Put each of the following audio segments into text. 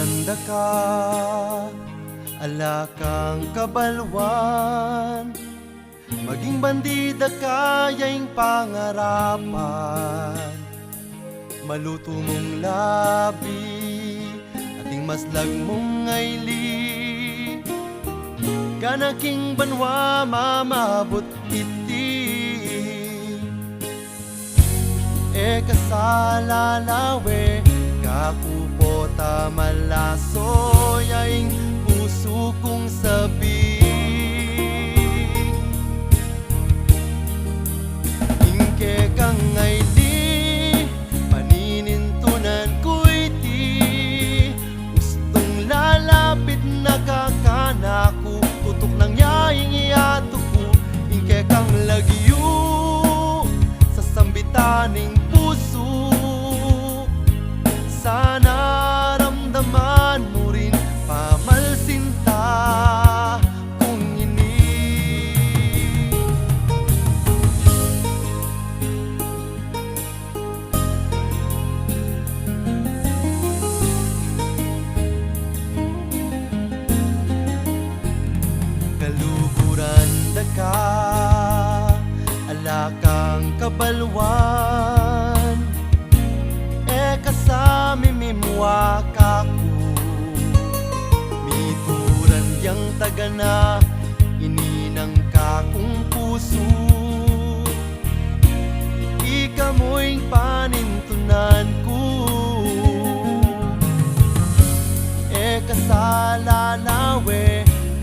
Kaluguranda ka, alakang kabalwan, maging bandida kaya'y pangarapan. Maluto mong labi, ating maslag mong ngayli, kanaking banwa mamabot iti. E kasalalawe, kakupo tamalasoy ay puso kong sabi. Ingke kang ngayli, paninintunan ko'y ti, gustong lalapit na kakanako, tutok ng yaing iyato ko. Ingke kang lagyo sa sambitaning puso, sana ramdaman mo rin pamalsinta kung ini. Kaluguranda ka, alakang kabalwan, e kasami mimwa kaku, mituran yang tagana ininang kakong puso. Ikamo'y panintunan ko, e kasalalawe,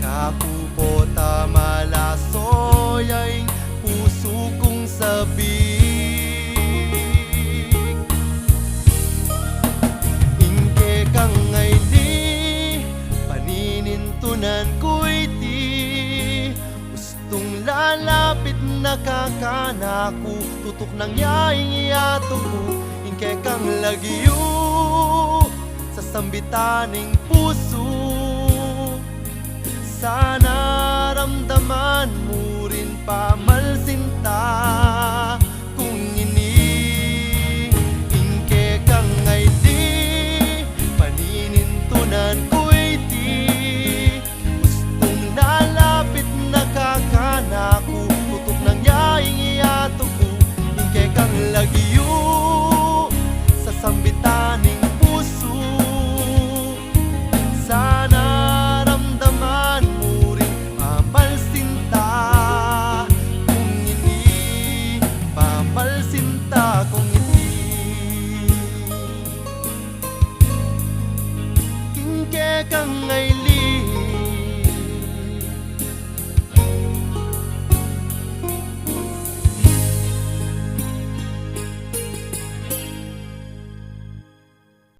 kapupo tamalasoy ay puso kong sabi. Ingke kang ngayli, paninintunan ko'y ti, gustong lalapit na kakanako, tutok ng yaing iyato ko. Ingke kang lagyo sa sambitaning puso, sana ramdaman mo rin pamalsinta kung ini. Ingke kang ngayli, paninintunan ko'y ti, gustong lalapit na kakanako, tutok ng yaing iyato ko. Ingke kang lagyo sa sambitaning puso, sana ramdaman mo rin pamalsinta kung hindi, pamalsinta kung hindi. Ingke kang ngayon